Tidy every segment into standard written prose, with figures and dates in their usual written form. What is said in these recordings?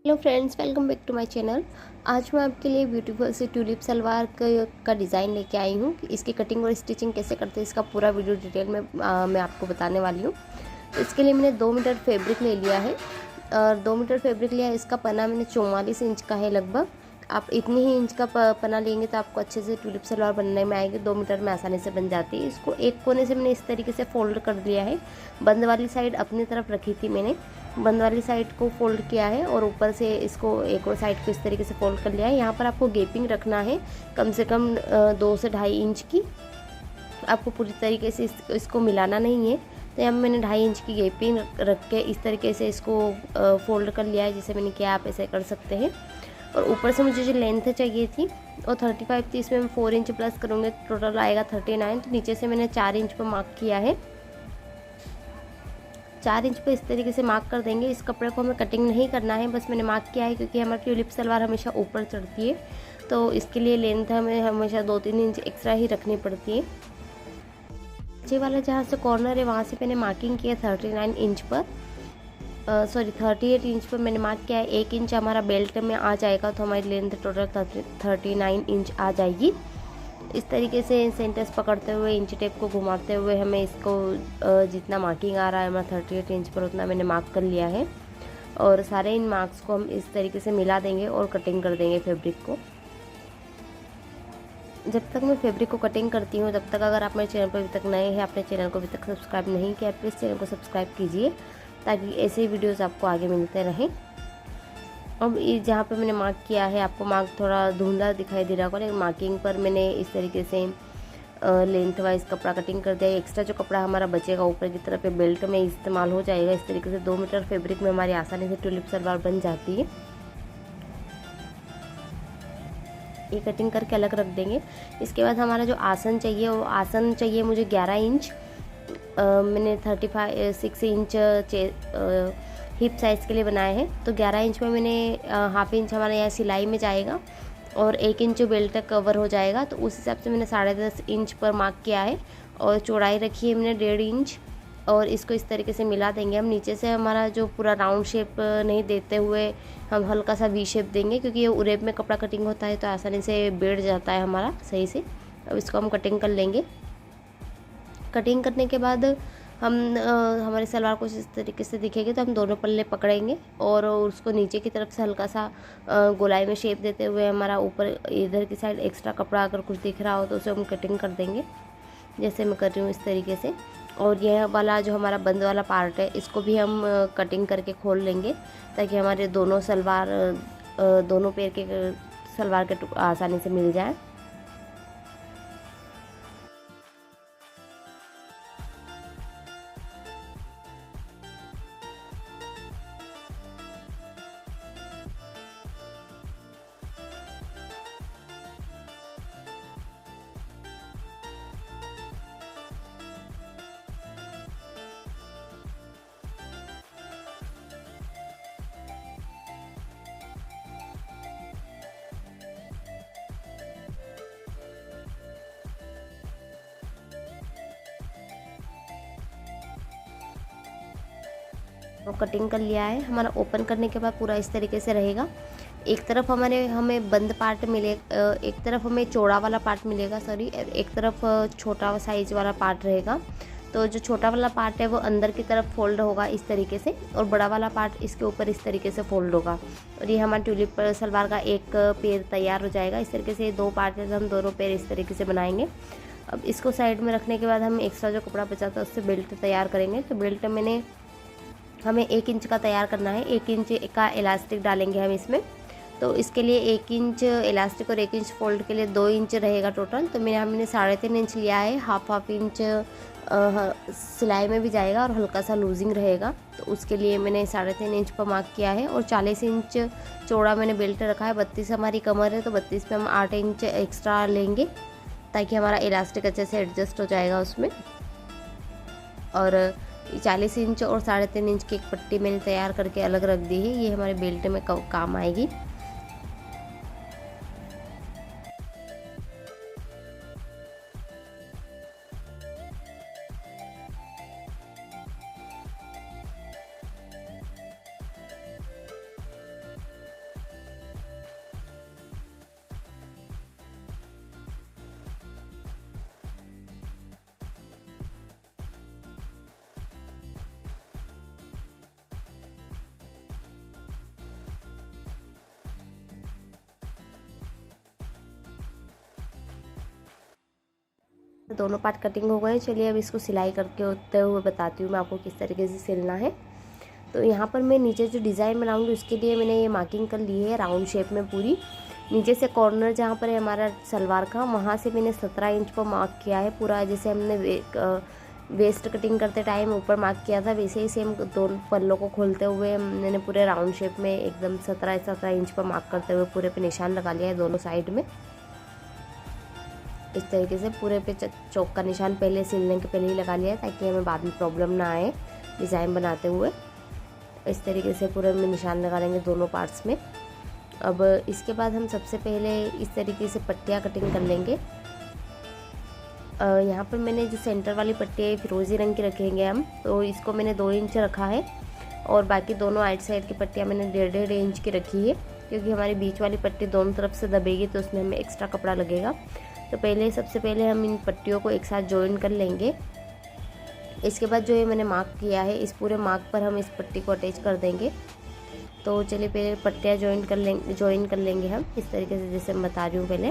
Hello friends, welcome back to my channel. आज मैं आपके लिए ब्यूटीफुल सी ट्यूलिप सलवार का डिज़ाइन लेके आई हूँ। इसकी कटिंग और स्टिचिंग कैसे करते हैं इसका पूरा वीडियो डिटेल में मैं आपको बताने वाली हूँ। तो इसके लिए मैंने 2 मीटर फैब्रिक ले लिया है और 2 मीटर फैब्रिक लिया है। इसका पन्ना मैंने 44 इंच का है लगभग। आप इतनी ही इंच का पन्ना लेंगे तो आपको अच्छे से ट्यूलिप सलवार बनने में आएगी। 2 मीटर में आसानी से बन जाती है। इसको एक कोने से मैंने इस तरीके से फोल्ड कर दिया है। बंद वाली साइड अपनी तरफ रखी थी मैंने, बंद वाली साइड को फोल्ड किया है और ऊपर से इसको एक और साइड को इस तरीके से फोल्ड कर लिया है। यहाँ पर आपको गेपिंग रखना है कम से कम 2 से 2.5 इंच की। आपको पूरी तरीके से इसको मिलाना नहीं है। तो यहाँ मैंने 2.5 इंच की गेपिंग रख के इस तरीके से इसको फोल्ड कर लिया है। जैसे मैंने किया, आप ऐसे कर सकते हैं। और ऊपर से मुझे जो लेंथ चाहिए थी और 35 थी, इसमें मैं 4 इंच प्लस करूँगी, टोटल आएगा 39। तो नीचे से मैंने 4 इंच पर मार्क किया है। 4 इंच पे इस तरीके से मार्क कर देंगे। इस कपड़े को हमें कटिंग नहीं करना है, बस मैंने मार्क किया है क्योंकि हमारी ट्यूलिप सलवार हमेशा ऊपर चढ़ती है। तो इसके लिए लेंथ हमें हमेशा 2-3 इंच एक्स्ट्रा ही रखनी पड़ती है। नीचे वाला जहाँ से कॉर्नर है वहाँ से मैंने मार्किंग किया 39 इंच पर, 38 इंच पर मैंने मार्क किया है। 1 इंच हमारा बेल्ट में आ जाएगा तो हमारी लेंथ टोटल 39 इंच आ जाएगी। इस तरीके से सेंटर्स पकड़ते हुए इंच टेप को घुमाते हुए हमें इसको जितना मार्किंग आ रहा है हमारा 38 इंच पर, उतना मैंने मार्क कर लिया है। और सारे इन मार्क्स को हम इस तरीके से मिला देंगे और कटिंग कर देंगे फैब्रिक को। जब तक मैं फैब्रिक को कटिंग करती हूँ तब तक, अगर आप मेरे चैनल पर अभी तक नए हैं, अपने चैनल को अभी तक सब्सक्राइब नहीं किया, प्लीज़ चैनल को सब्सक्राइब कीजिए ताकि ऐसे ही वीडियोज़ आपको आगे मिलते रहें। अब जहाँ पे मैंने मार्क किया है, आपको मार्क थोड़ा धुंधला दिखाई दे रहा होगा, लेकिन मार्किंग पर मैंने इस तरीके से लेंथ वाइज कपड़ा कटिंग कर दिया। एक्स्ट्रा जो कपड़ा हमारा बचेगा ऊपर की तरफ बेल्ट में इस्तेमाल हो जाएगा। इस तरीके से 2 मीटर फैब्रिक में हमारी आसानी से ट्यूलिप सलवार बन जाती है। ये कटिंग करके अलग रख देंगे। इसके बाद हमारा जो आसन चाहिए, वो आसन चाहिए मुझे 11 इंच। मैंने 6 इंच हिप साइज़ के लिए बनाए हैं। तो 11 इंच में मैंने हाफ इंच हमारे यहाँ सिलाई में जाएगा और 1 इंच बेल्ट तक कवर हो जाएगा। तो उस हिसाब से मैंने 10.5 इंच पर मार्क किया है और चौड़ाई रखी है मैंने 1.5 इंच। और इसको इस तरीके से मिला देंगे हम। नीचे से हमारा जो पूरा राउंड शेप नहीं देते हुए हम हल्का सा वी शेप देंगे, क्योंकि ये उरेब में कपड़ा कटिंग होता है तो आसानी से बैठ जाता है हमारा सही से। अब इसको हम कटिंग कर लेंगे। कटिंग करने के बाद हम हमारी सलवार कुछ इस तरीके से दिखेगी, तो हम दोनों पल्ले पकड़ेंगे और उसको नीचे की तरफ से हल्का सा गोलाई में शेप देते हुए हमारा ऊपर इधर की साइड एक्स्ट्रा कपड़ा अगर कुछ दिख रहा हो तो उसे हम कटिंग कर देंगे, जैसे मैं कर रही हूँ इस तरीके से। और यह वाला जो हमारा बंद वाला पार्ट है, इसको भी हम कटिंग करके खोल लेंगे ताकि हमारे दोनों सलवार दोनों पैर के सलवार के आसानी से मिल जाए। और कटिंग कर लिया है। हमारा ओपन करने के बाद पूरा इस तरीके से रहेगा। एक तरफ हमें बंद पार्ट मिले, एक तरफ हमें चौड़ा वाला पार्ट मिलेगा, सॉरी, एक तरफ छोटा साइज वाला पार्ट रहेगा। तो जो छोटा वाला पार्ट है वो अंदर की तरफ फोल्ड होगा इस तरीके से, और बड़ा वाला पार्ट इसके ऊपर इस तरीके से फोल्ड होगा। और ये हमारा ट्यूलिप सलवार का एक पैर तैयार हो जाएगा। इस तरीके से 2 पार्ट है, हम दोनों पैर इस तरीके से बनाएंगे। अब इसको साइड में रखने के बाद हम एक्स्ट्रा जो कपड़ा बचा था उससे बेल्ट तैयार करेंगे। तो बेल्ट हमें 1 इंच का तैयार करना है। 1 इंच का इलास्टिक डालेंगे हम इसमें। तो इसके लिए 1 इंच इलास्टिक और 1 इंच फोल्ड के लिए 2 इंच रहेगा टोटल। तो मैंने 3.5 इंच लिया है। हाफ इंच सिलाई में भी जाएगा और हल्का सा लूजिंग रहेगा, तो उसके लिए मैंने 3.5 इंच पर मार्क किया है। और 40 इंच चौड़ा मैंने बेल्ट रखा है। 32 हमारी कमर है, तो 32 पे हम 8 इंच एक्स्ट्रा लेंगे ताकि हमारा इलास्टिक अच्छे से एडजस्ट हो जाएगा उसमें। और 40 इंच और 3.5 इंच की एक पट्टी मैंने तैयार करके अलग रख दी है। ये हमारे बेल्ट में काम आएगी। दोनों पार्ट कटिंग हो गए। चलिए अब इसको सिलाई करके होते हुए बताती हूँ मैं आपको किस तरीके से सिलना है। तो यहाँ पर मैं नीचे जो डिज़ाइन बनाऊँगी उसके लिए मैंने ये मार्किंग कर ली है राउंड शेप में पूरी। नीचे से कॉर्नर जहाँ पर है हमारा सलवार का, वहाँ से मैंने 17 इंच पर मार्क किया है पूरा। जैसे हमने वेस्ट कटिंग करते टाइम ऊपर मार्क किया था, वैसे ही सेम दोनों पल्लों को खोलते हुए मैंने पूरे राउंड शेप में एकदम 17 इंच पर मार्क करते हुए पूरे पे निशान लगा लिया है दोनों साइड में। इस तरीके से पूरे पे चौक का निशान पहले सिलने के पहले ही लगा लिया है ताकि हमें बाद में प्रॉब्लम ना आए डिज़ाइन बनाते हुए। इस तरीके से पूरे में निशान लगा लेंगे दोनों पार्ट्स में। अब इसके बाद हम सबसे पहले इस तरीके से पट्टियाँ कटिंग कर लेंगे। यहाँ पर मैंने जो सेंटर वाली पट्टी है फिरोज़ी रंग की रखेंगे हम, तो इसको मैंने 2 इंच रखा है और बाकी दोनों आइट साइड की पट्टियाँ मैंने 1.5 इंच की रखी है, क्योंकि हमारी बीच वाली पट्टी दोनों तरफ से दबेगी तो उसमें हमें एक्स्ट्रा कपड़ा लगेगा। तो सबसे पहले हम इन पट्टियों को एक साथ जॉइन कर लेंगे। इसके बाद जो ये मैंने मार्क किया है इस पूरे मार्क पर हम इस पट्टी को अटैच कर देंगे। तो चलिए पहले पट्टियाँ ज्वाइन कर लेंगे हम इस तरीके से जैसे मैं बता रही हूँ पहले।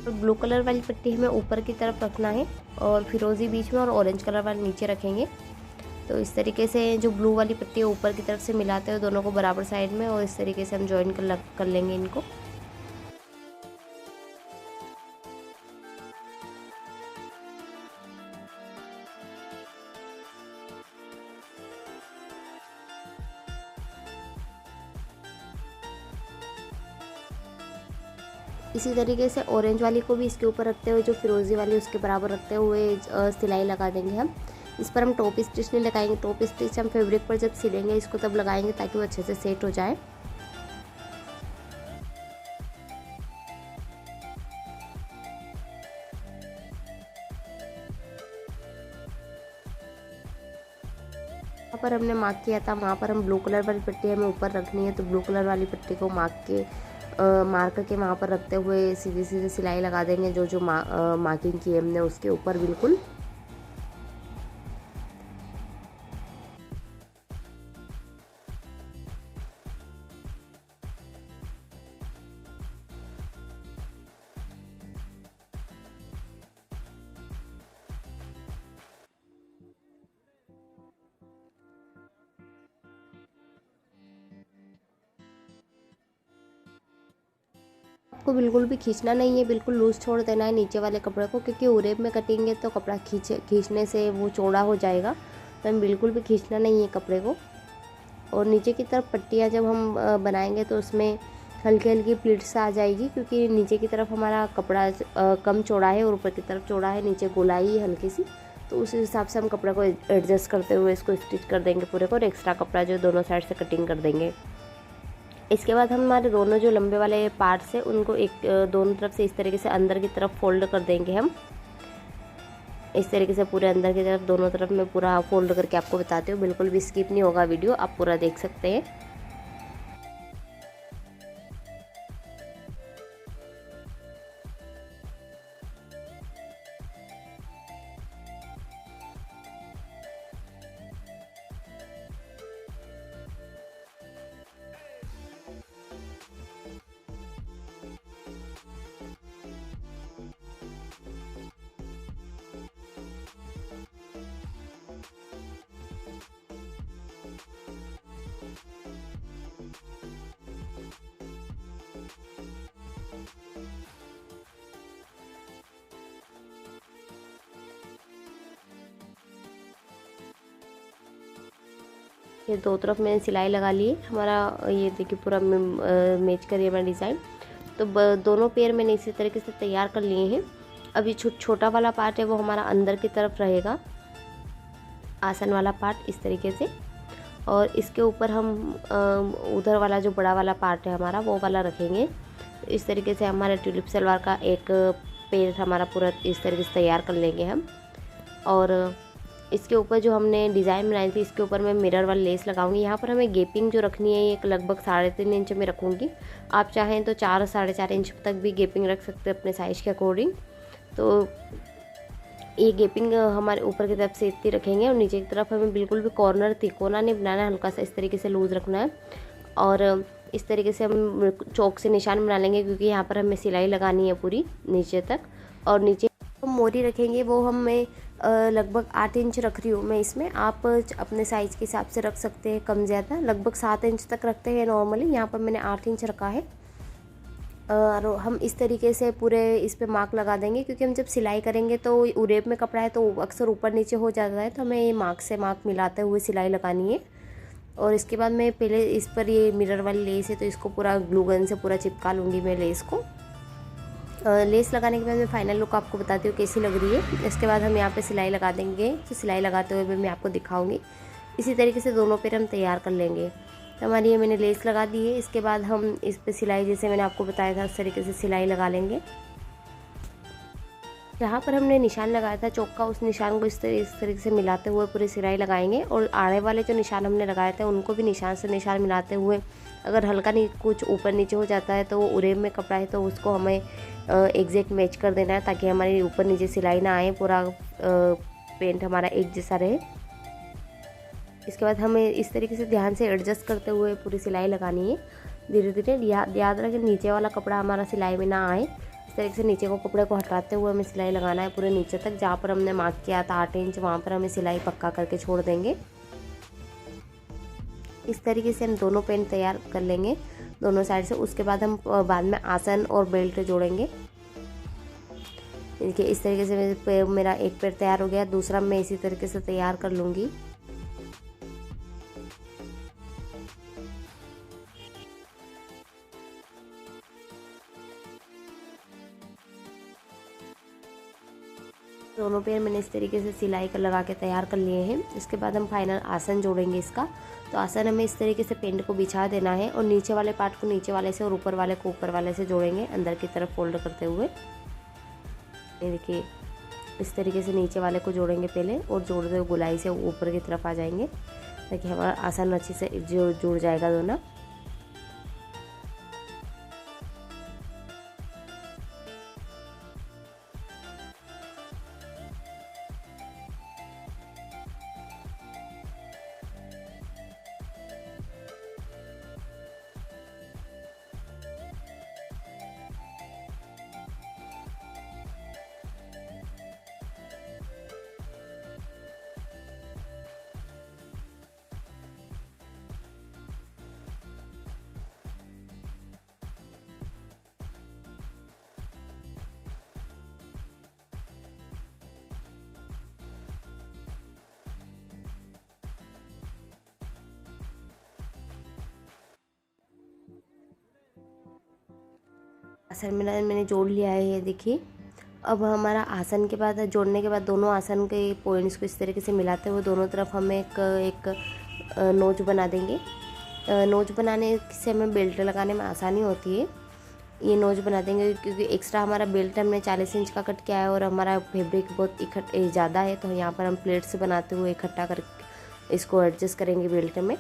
तो ब्लू कलर वाली पट्टी हमें ऊपर की तरफ रखना है और फिरोज़ी बीच में और ऑरेंज कलर वाली नीचे रखेंगे। तो इस तरीके से जो ब्लू वाली पट्टी है ऊपर की तरफ से मिलाते हुए दोनों को बराबर साइड में, और इस तरीके से हम ज्वाइन कर लेंगे इनको। इसी तरीके से ऑरेंज वाली को भी इसके ऊपर रखते हुए जो फिरोज़ी वाली उसके बराबर रखते हुए सिलाई लगा देंगे हम। इस पर हम टॉप स्टिच नहीं लगाएंगे, टॉप स्टिच हम फैब्रिक पर जब सिलेंगे इसको तब लगाएंगे ताकि वो अच्छे से सेट हो जाए। यहाँ पर हमने मार्क किया था वहाँ पर हम ब्लू कलर वाली पट्टी हमें ऊपर रखनी है, तो ब्लू कलर वाली पट्टी को मार्क के वहाँ पर रखते हुए सीधी सीधी सिलाई लगा देंगे जो मार्किंग की है हमने उसके ऊपर बिल्कुल। आपको बिल्कुल भी खींचना नहीं है, बिल्कुल लूज़ छोड़ देना है नीचे वाले कपड़े को, क्योंकि उरेब में कटेंगे तो कपड़ा खींचने से वो चौड़ा हो जाएगा। तो हमें बिल्कुल भी खींचना नहीं है कपड़े को। और नीचे की तरफ पट्टियाँ जब हम बनाएंगे तो उसमें हल्की हल्की प्लीट्स आ जाएगी, क्योंकि नीचे की तरफ हमारा कपड़ा कम चौड़ा है और ऊपर की तरफ चौड़ा है, नीचे गोलाई है हल्की सी। तो उस हिसाब से हम कपड़े को एडजस्ट करते हुए इसको स्टिच कर देंगे पूरे को, और एक्स्ट्रा कपड़ा जो दोनों साइड से कटिंग कर देंगे। इसके बाद हम हमारे दोनों जो लंबे वाले पार्ट्स हैं उनको दोनों तरफ से इस तरीके से अंदर की तरफ फोल्ड कर देंगे हम। इस तरीके से पूरे अंदर की तरफ दोनों तरफ मैं पूरा फोल्ड करके आपको बताती हूँ, बिल्कुल भी स्किप नहीं होगा वीडियो, आप पूरा देख सकते हैं। ये दो तरफ मैंने सिलाई लगा ली है। हमारा ये देखिए पूरा मैच करिए हमारा डिज़ाइन। तो दोनों पेयर मैंने इसी तरीके से तैयार कर लिए हैं। अब ये छोटा वाला पार्ट है वो हमारा अंदर की तरफ रहेगा, आसन वाला पार्ट इस तरीके से, और इसके ऊपर हम उधर वाला जो बड़ा वाला पार्ट है हमारा वो वाला रखेंगे। इस तरीके से हमारे ट्यूलिप सलवार का एक पेयर हमारा पूरा इस तरीके से तैयार कर लेंगे हम। और इसके ऊपर जो हमने डिज़ाइन बनाई थी इसके ऊपर मैं मिरर वाली लेस लगाऊंगी। यहाँ पर हमें गेपिंग जो रखनी है एक लगभग 3.5 इंच में रखूँगी। आप चाहें तो 4 साढ़े 4 इंच तक भी गेपिंग रख सकते हैं अपने साइज़ के अकॉर्डिंग। तो ये गेपिंग हमारे ऊपर की तरफ से इतनी रखेंगे और नीचे की तरफ हमें बिल्कुल भी कॉर्नर तिकोना नहीं बनाना है, हल्का सा इस तरीके से लूज़ रखना है। और इस तरीके से हम चौक से निशान बना लेंगे, क्योंकि यहाँ पर हमें सिलाई लगानी है पूरी नीचे तक। और नीचे हम मोरी रखेंगे, वो हमें लगभग 8 इंच रख रही हूँ मैं इसमें। आप अपने साइज़ के हिसाब से रख सकते हैं, कम ज़्यादा। लगभग 7 इंच तक रखते हैं नॉर्मली, यहाँ पर मैंने 8 इंच रखा है। और हम इस तरीके से पूरे इस पे मार्क लगा देंगे, क्योंकि हम जब सिलाई करेंगे तो उरेब में कपड़ा है तो अक्सर ऊपर नीचे हो जाता है, तो हमें ये मार्क से मार्क मिलाते हुए सिलाई लगानी है। और इसके बाद मैं पहले इस पर ये मिरर वाली लेस है तो इसको पूरा ग्लू गन से पूरा चिपका लूँगी मैं लेस को। लेस लगाने के बाद मैं फाइनल लुक आपको बताती हूँ कैसी लग रही है। इसके बाद हम यहाँ पे सिलाई लगा देंगे, तो सिलाई लगाते हुए मैं आपको दिखाऊंगी। इसी तरीके से दोनों पैर हम तैयार कर लेंगे। तो हमारी ये मैंने लेस लगा दी है। इसके बाद हम इस पर सिलाई, जैसे मैंने आपको बताया था उस तरीके से सिलाई लगा लेंगे। जहाँ पर हमने निशान लगाया था चौक का, उस निशान को इस तरीके से मिलाते हुए पूरी सिलाई लगाएंगे। और आड़े वाले जो निशान हमने लगाए थे उनको भी निशान से निशान मिलाते हुए, अगर हल्का नहीं कुछ ऊपर नीचे हो जाता है तो वो उरेब में कपड़ा है तो उसको हमें एग्जैक्ट मैच कर देना है, ताकि हमारी ऊपर नीचे सिलाई ना आए, पूरा पेंट हमारा एक जैसा रहे। इसके बाद हमें इस तरीके से ध्यान से एडजस्ट करते हुए पूरी सिलाई लगानी है धीरे धीरे। याद रखें नीचे वाला कपड़ा हमारा सिलाई में ना आए। इस तरीके से नीचे को कपड़े को हटाते हुए हमें सिलाई लगाना है पूरे नीचे तक। जहाँ पर हमने मार्क किया था 8 इंच, वहाँ पर हमें सिलाई पक्का करके छोड़ देंगे। इस तरीके से हम दोनों पेंट तैयार कर लेंगे दोनों साइड से। उसके बाद हम बाद में आसन और बेल्ट जोड़ेंगे। देखिए इस तरीके से मेरा एक पैर तैयार हो गया, दूसरा मैं इसी तरीके से तैयार कर लूँगी। दोनों पैर मैंने इस तरीके से सिलाई कर लगा के तैयार कर लिए हैं। इसके बाद हम फाइनल आसन जोड़ेंगे इसका। तो आसन हमें इस तरीके से पेंट को बिछा देना है और नीचे वाले पार्ट को नीचे वाले से और ऊपर वाले को ऊपर वाले से जोड़ेंगे, अंदर की तरफ फोल्ड करते हुए। ये देखिए इस तरीके से नीचे वाले को जोड़ेंगे पहले, और जोड़ते हुए गोलाई से ऊपर की तरफ आ जाएंगे, ताकि हमारा आसन अच्छे से जुड़ जाएगा दोनों। आसन मैंने जोड़ लिया है, ये देखिए। अब हमारा आसन के बाद जोड़ने के बाद दोनों आसन के पॉइंट्स को इस तरीके से मिलाते हुए दोनों तरफ हम एक नोच बना देंगे। नोच बनाने से हमें बेल्ट लगाने में आसानी होती है। ये नोच बना देंगे क्योंकि एक्स्ट्रा हमारा बेल्ट हमने 40 इंच का कट किया है और हमारा फैब्रिक बहुत ज़्यादा है, तो यहाँ पर हम प्लेट से बनाते हुए इकट्ठा कर इसको एडजस्ट करेंगे बेल्ट में।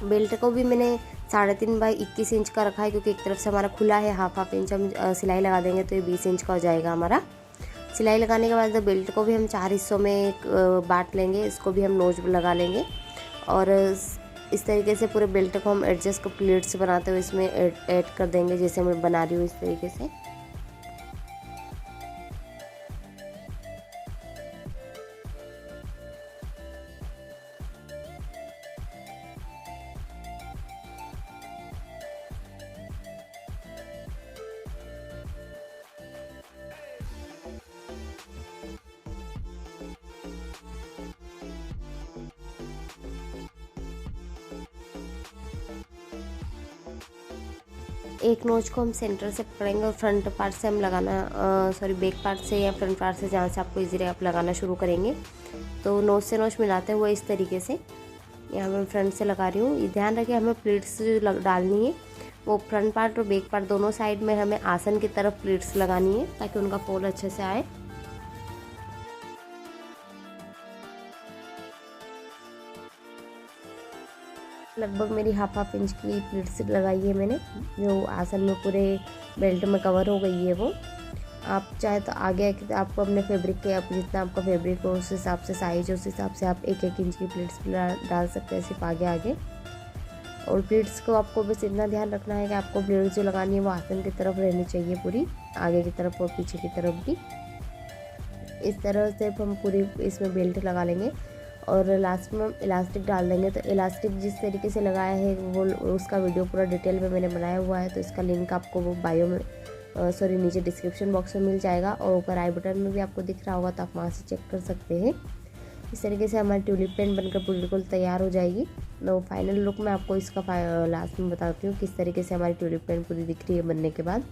बेल्ट को भी मैंने 3.5 बाई 21 इंच का रखा है, क्योंकि एक तरफ से हमारा खुला है, हाफ इंच हम सिलाई लगा देंगे तो ये 20 इंच का हो जाएगा हमारा। सिलाई लगाने के बाद बेल्ट को भी हम 4 हिस्सों में बांट लेंगे, इसको भी हम नोच लगा लेंगे। और इस तरीके से पूरे बेल्ट को हम एडजस्ट प्लेट्स बनाते हुए इसमें ऐड कर देंगे, जैसे मैं बना रही हूँ इस तरीके से। एक नोच को हम सेंटर से पकड़ेंगे और फ्रंट पार्ट से हम बैक पार्ट से या फ्रंट पार्ट से, जहाँ से आपको इजी रहे आप लगाना शुरू करेंगे। तो नोच से नोच मिलाते हुए इस तरीके से यहाँ मैं फ्रंट से लगा रही हूँ। ध्यान रखें हमें प्लीट्स जो डालनी है वो फ्रंट पार्ट और बैक पार्ट दोनों साइड में हमें आसन की तरफ प्लीट्स लगानी है, ताकि उनका फोल्ड अच्छे से आए। लगभग मेरी हाफ इंच की प्लीट्स लगाई है मैंने, जो आसन में पूरे बेल्ट में कवर हो गई है वो। आप चाहे तो आगे आपको अपने फैब्रिक के जितना आपका फैब्रिक हो उस हिसाब से साइज, उस हिसाब से आप 1-1 इंच की प्लीट्स डाल सकते हैं, सिर्फ आगे आगे। और प्लीट्स को आपको बस इतना ध्यान रखना है कि आपको प्लीट्स जो लगानी है वो आसन की तरफ रहनी चाहिए, पूरी आगे की तरफ और पीछे की तरफ भी। इस तरह से हम पूरी इसमें बेल्ट लगा लेंगे और लास्ट में हम इलास्टिक डाल देंगे। तो इलास्टिक जिस तरीके से लगाया है वो उसका वीडियो पूरा डिटेल में मैंने बनाया हुआ है, तो इसका लिंक आपको वो बायो में नीचे डिस्क्रिप्शन बॉक्स में मिल जाएगा और ऊपर आई बटन में भी आपको दिख रहा होगा, तो आप वहाँ से चेक कर सकते हैं। इस तरीके से हमारी ट्यूलिप पेंट बनकर बिल्कुल तैयार हो जाएगी। तो फाइनल लुक मैं आपको इसका लास्ट में बताती हूँ किस तरीके से हमारी ट्यूलिप पेंट पूरी दिख रही है बनने के बाद।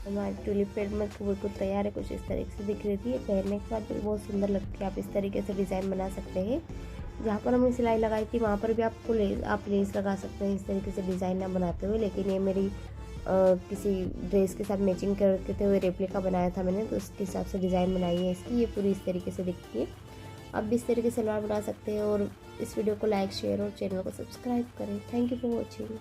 हमारी ट्यूलिप पेंट में बिल्कुल तैयार है, कुछ इस तरीके से दिख रही थी। ये पहनने के बाद भी बहुत सुंदर लगती है। आप इस तरीके से डिज़ाइन बना सकते हैं। जहाँ पर हमने सिलाई लगाई थी वहाँ पर भी आपको आप लेस लगा सकते हैं इस तरीके से डिज़ाइन ना बनाते हुए। लेकिन ये मेरी किसी ड्रेस के साथ मैचिंग करते हुए रेप्लिका बनाया था मैंने, तो उसके हिसाब से डिज़ाइन बनाई है इसकी। ये पूरी इस तरीके से दिखती है। आप भी इस तरीके से सलवार बना सकते हैं। और इस वीडियो को लाइक, शेयर और चैनल को सब्सक्राइब करें। Thank you for watching.